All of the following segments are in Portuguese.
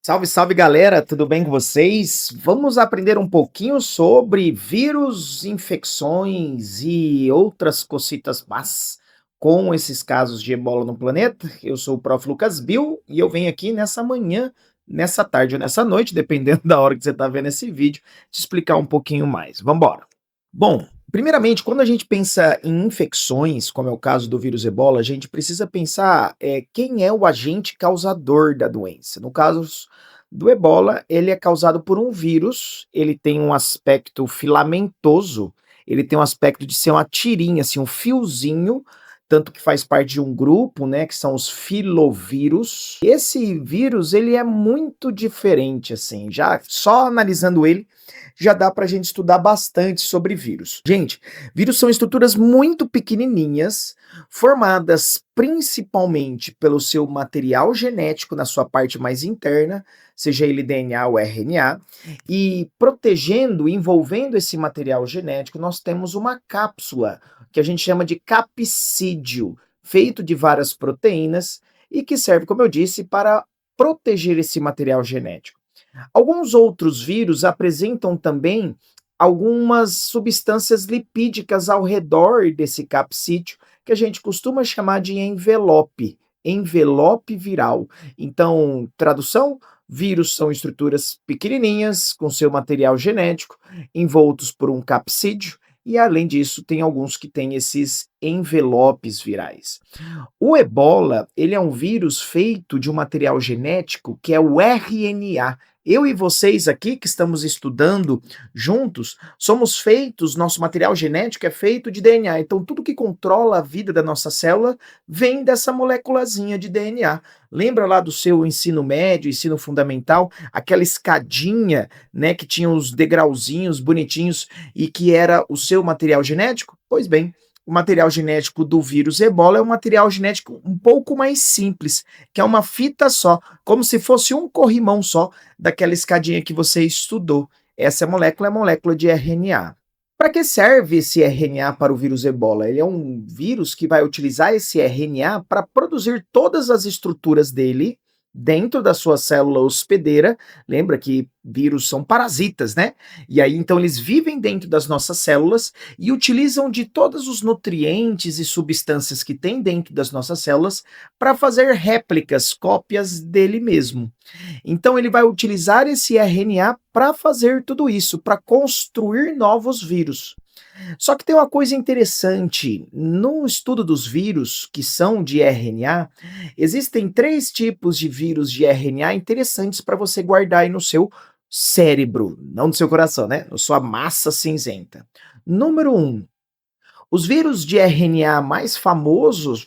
Salve, salve galera, tudo bem com vocês? Vamos aprender um pouquinho sobre vírus, infecções e outras cositas más com esses casos de ebola no planeta. Eu sou o Prof. Lucas Bill e eu venho aqui nessa manhã, nessa tarde ou nessa noite, dependendo da hora que você está vendo esse vídeo, te explicar um pouquinho mais. Vamos embora. Bom, primeiramente, quando a gente pensa em infecções, como é o caso do vírus Ebola, a gente precisa pensar quem é o agente causador da doença. No caso do Ebola, ele é causado por um vírus, ele tem um aspecto filamentoso, ele tem um aspecto de ser uma tirinha, assim, um fiozinho, tanto que faz parte de um grupo, né, que são os filovírus. Esse vírus, ele é muito diferente, assim, já só analisando ele, já dá para a gente estudar bastante sobre vírus. Gente, vírus são estruturas muito pequenininhas, formadas principalmente pelo seu material genético na sua parte mais interna, seja ele DNA ou RNA, e protegendo, envolvendo esse material genético, nós temos uma cápsula que a gente chama de capsídio, feito de várias proteínas e que serve, como eu disse, para proteger esse material genético. Alguns outros vírus apresentam também algumas substâncias lipídicas ao redor desse capsídio, que a gente costuma chamar de envelope viral. Então, tradução: vírus são estruturas pequenininhas com seu material genético envoltos por um capsídio, e além disso, tem alguns que têm esses envelopes virais. O Ebola, ele é um vírus feito de um material genético que é o RNA. Eu e vocês aqui que estamos estudando juntos, somos feitos, nosso material genético é feito de DNA. Então, tudo que controla a vida da nossa célula vem dessa moléculazinha de DNA. Lembra lá do seu ensino médio, ensino fundamental, aquela escadinha, né, que tinha os degrauzinhos bonitinhos e que era o seu material genético? Pois bem, o material genético do vírus Ebola é um material genético um pouco mais simples, que é uma fita só, como se fosse um corrimão só daquela escadinha que você estudou. Essa molécula é a molécula de RNA. Para que serve esse RNA para o vírus Ebola? Ele é um vírus que vai utilizar esse RNA para produzir todas as estruturas dele dentro da sua célula hospedeira. Lembra que vírus são parasitas, né? E aí então eles vivem dentro das nossas células e utilizam de todos os nutrientes e substâncias que tem dentro das nossas células para fazer réplicas, cópias dele mesmo. Então ele vai utilizar esse RNA para fazer tudo isso, para construir novos vírus. Só que tem uma coisa interessante, no estudo dos vírus que são de RNA, existem três tipos de vírus de RNA interessantes para você guardar aí no seu cérebro, não no seu coração, né? Na sua massa cinzenta. Número um, os vírus de RNA mais famosos,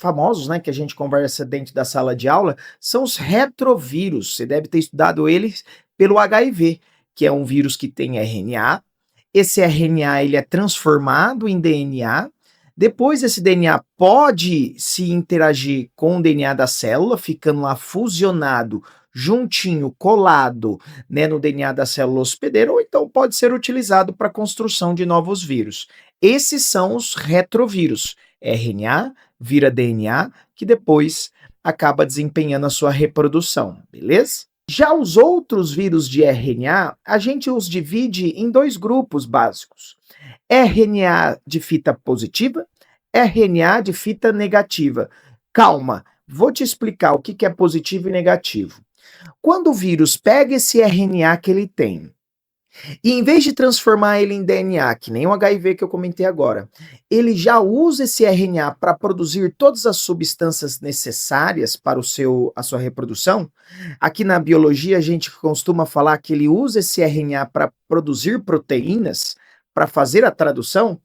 né, que a gente conversa dentro da sala de aula, são os retrovírus. Você deve ter estudado eles pelo HIV, que é um vírus que tem RNA. Esse RNA ele é transformado em DNA. Depois esse DNA pode se interagir com o DNA da célula, ficando lá fusionado, juntinho, colado, né, no DNA da célula hospedeira, ou então pode ser utilizado para a construção de novos vírus. Esses são os retrovírus. RNA vira DNA, que depois acaba desempenhando a sua reprodução, beleza? Já os outros vírus de RNA, a gente os divide em dois grupos básicos: RNA de fita positiva, RNA de fita negativa. Calma, vou te explicar o que é positivo e negativo. Quando o vírus pega esse RNA que ele tem e em vez de transformar ele em DNA, que nem o HIV que eu comentei agora, ele já usa esse RNA para produzir todas as substâncias necessárias para a sua reprodução. Aqui na biologia a gente costuma falar que ele usa esse RNA para produzir proteínas, para fazer a tradução.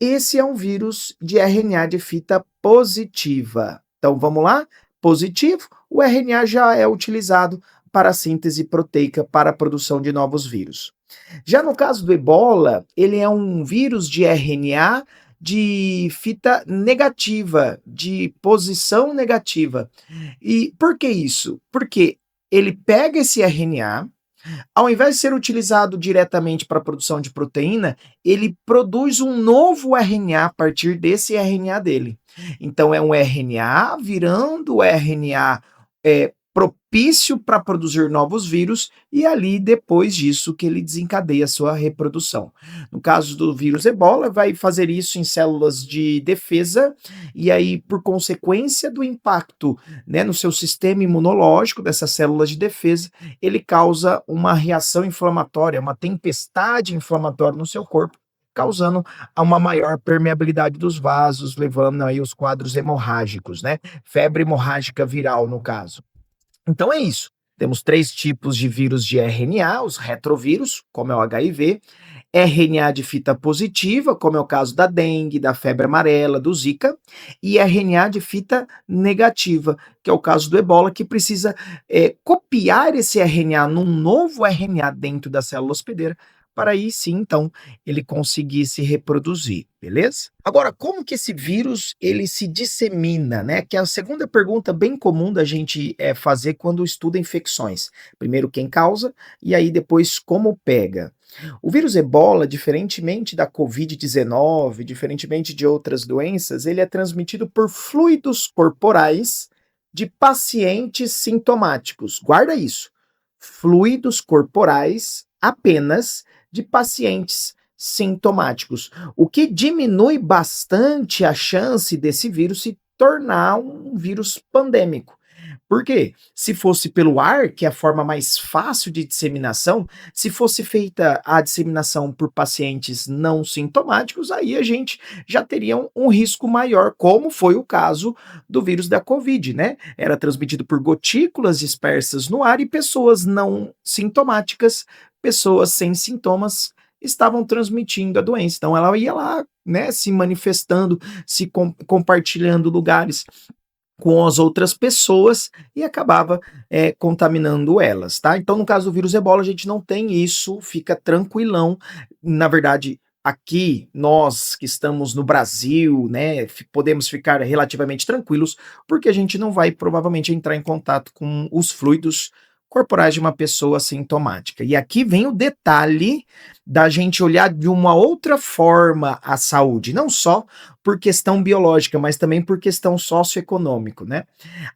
Esse é um vírus de RNA de fita positiva. Então vamos lá? Positivo, o RNA já é utilizado para a síntese proteica para a produção de novos vírus. Já no caso do Ebola, ele é um vírus de RNA de fita negativa, de posição negativa. E por que isso? Porque ele pega esse RNA, ao invés de ser utilizado diretamente para a produção de proteína, ele produz um novo RNA a partir desse RNA dele. Então é um RNA virando RNA propício para produzir novos vírus e ali depois disso que ele desencadeia a sua reprodução. No caso do vírus Ebola, vai fazer isso em células de defesa e aí por consequência do impacto, né, no seu sistema imunológico dessas células de defesa, ele causa uma reação inflamatória, uma tempestade inflamatória no seu corpo, causando uma maior permeabilidade dos vasos, levando aí os quadros hemorrágicos, né? Febre hemorrágica viral, no caso. Então é isso. Temos três tipos de vírus de RNA, os retrovírus, como é o HIV, RNA de fita positiva, como é o caso da dengue, da febre amarela, do Zika, e RNA de fita negativa, que é o caso do Ebola, que precisa copiar esse RNA num novo RNA dentro da célula hospedeira, para aí sim, então, ele conseguir se reproduzir, beleza? Agora, como que esse vírus ele se dissemina, né? Que é a segunda pergunta bem comum da gente fazer quando estuda infecções. Primeiro, quem causa, e aí depois como pega. O vírus Ebola, diferentemente da Covid-19, diferentemente de outras doenças, ele é transmitido por fluidos corporais de pacientes sintomáticos. Guarda isso. Fluidos corporais apenas de pacientes sintomáticos, o que diminui bastante a chance desse vírus se tornar um vírus pandêmico. Por quê? Se fosse pelo ar, que é a forma mais fácil de disseminação, se fosse feita a disseminação por pacientes não sintomáticos, aí a gente já teria um risco maior, como foi o caso do vírus da Covid, né? Era transmitido por gotículas dispersas no ar e pessoas não sintomáticas, pessoas sem sintomas, estavam transmitindo a doença. Então ela ia lá, né, se manifestando, se compartilhando lugares com as outras pessoas e acabava contaminando elas, tá? Então, no caso do vírus Ebola, a gente não tem isso, fica tranquilão. Na verdade, aqui, nós que estamos no Brasil, né, podemos ficar relativamente tranquilos, porque a gente não vai provavelmente entrar em contato com os fluidos corporais de uma pessoa sintomática. E aqui vem o detalhe da gente olhar de uma outra forma a saúde, não só por questão biológica, mas também por questão socioeconômica, né?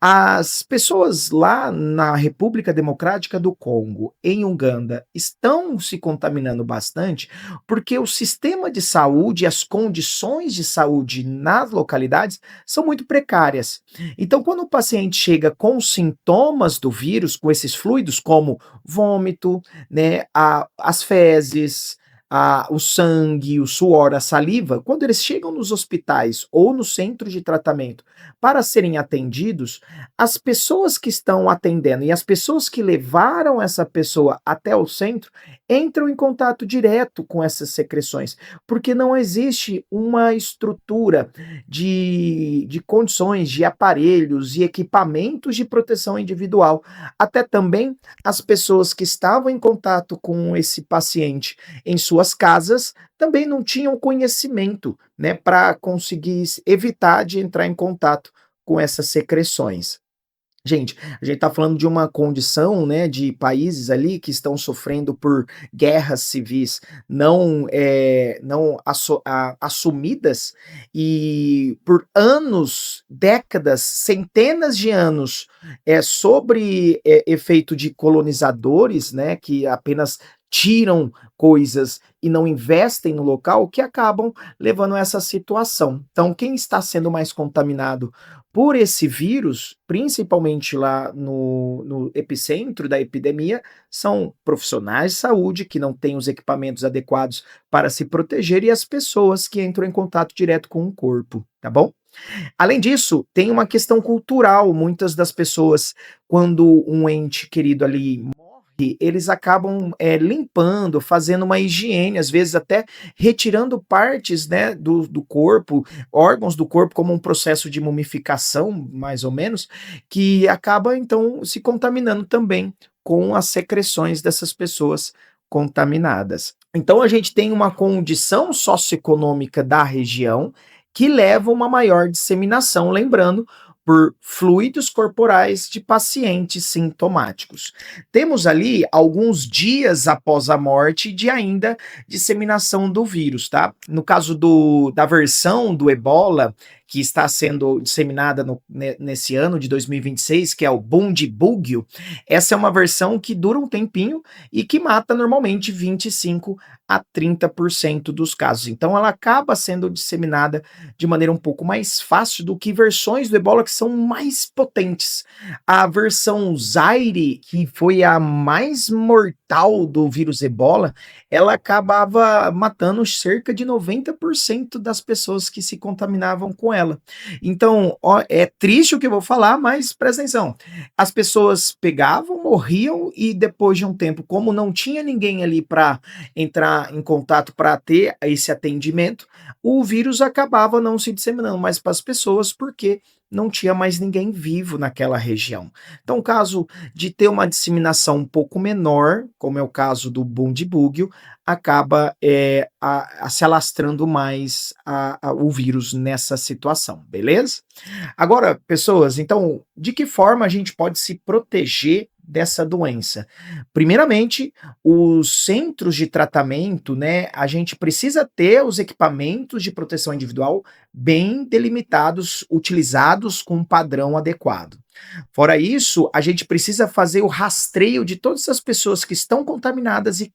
As pessoas lá na República Democrática do Congo, em Uganda, estão se contaminando bastante porque o sistema de saúde e as condições de saúde nas localidades são muito precárias. Então, quando o paciente chega com sintomas do vírus, com esses fluidos, como vômito, né, as fezes, o sangue, o suor, a saliva, quando eles chegam nos hospitais ou no centro de tratamento para serem atendidos, as pessoas que estão atendendo e as pessoas que levaram essa pessoa até o centro entram em contato direto com essas secreções, porque não existe uma estrutura de condições, de aparelhos e equipamentos de proteção individual. Até também as pessoas que estavam em contato com esse paciente em suas casas também não tinham conhecimento, né, para conseguir evitar de entrar em contato com essas secreções. Gente, a gente está falando de uma condição, né, de países ali que estão sofrendo por guerras civis não assumidas e por anos, décadas, centenas de anos, sobre efeito de colonizadores, né, que apenas tiram coisas e não investem no local, que acabam levando a essa situação. Então, quem está sendo mais contaminado por esse vírus, principalmente lá no epicentro da epidemia, são profissionais de saúde que não têm os equipamentos adequados para se proteger e as pessoas que entram em contato direto com o corpo, tá bom? Além disso, tem uma questão cultural. Muitas das pessoas, quando um ente querido ali morre, eles acabam limpando, fazendo uma higiene, às vezes até retirando partes, né, do corpo, órgãos do corpo, como um processo de mumificação, mais ou menos, que acaba então se contaminando também com as secreções dessas pessoas contaminadas. Então a gente tem uma condição socioeconômica da região que leva a uma maior disseminação, lembrando, por fluidos corporais de pacientes sintomáticos. Temos ali alguns dias após a morte de ainda disseminação do vírus, tá? No caso da versão do Ebola, que está sendo disseminada nesse ano de 2026, que é o Bundibugyo, essa é uma versão que dura um tempinho e que mata normalmente 25 a 30% dos casos. Então ela acaba sendo disseminada de maneira um pouco mais fácil do que versões do ebola que são mais potentes. A versão Zaire, que foi a mais mortal do vírus ebola, ela acabava matando cerca de 90% das pessoas que se contaminavam com ela. Então, ó, é triste o que eu vou falar, mas presta atenção. As pessoas pegavam, morriam e depois de um tempo, como não tinha ninguém ali para entrar em contato para ter esse atendimento, o vírus acabava não se disseminando mais para as pessoas, porque não tinha mais ninguém vivo naquela região. Então, o caso de ter uma disseminação um pouco menor, como é o caso do Bundibugyo, acaba se alastrando mais o vírus nessa situação, beleza? Agora, pessoas, então, de que forma a gente pode se proteger dessa doença? Primeiramente, os centros de tratamento, né, a gente precisa ter os equipamentos de proteção individual bem delimitados, utilizados com um padrão adequado. Fora isso, a gente precisa fazer o rastreio de todas as pessoas que estão contaminadas e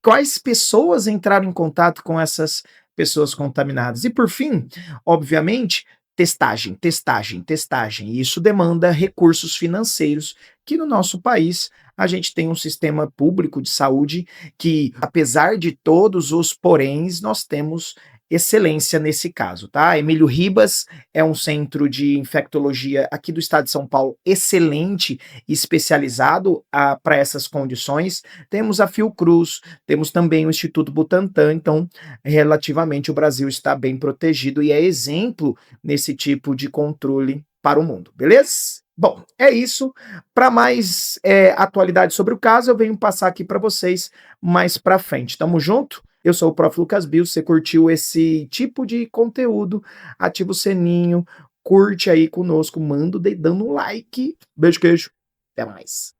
quais pessoas entraram em contato com essas pessoas contaminadas. E por fim, obviamente, testagem, testagem, testagem. E isso demanda recursos financeiros, que no nosso país a gente tem um sistema público de saúde que, apesar de todos os poréns, nós temos excelência nesse caso, tá? Emílio Ribas é um centro de infectologia aqui do estado de São Paulo excelente e especializado para essas condições. Temos a Fiocruz, temos também o Instituto Butantan, então, relativamente, o Brasil está bem protegido e é exemplo nesse tipo de controle para o mundo, beleza? Bom, é isso. Para mais atualidade sobre o caso, eu venho passar aqui para vocês mais para frente. Tamo junto? Eu sou o Prof. Lucas Bill. Se você curtiu esse tipo de conteúdo, ativa o sininho, curte aí conosco, manda o dedão no like. Beijo, queijo. Até mais.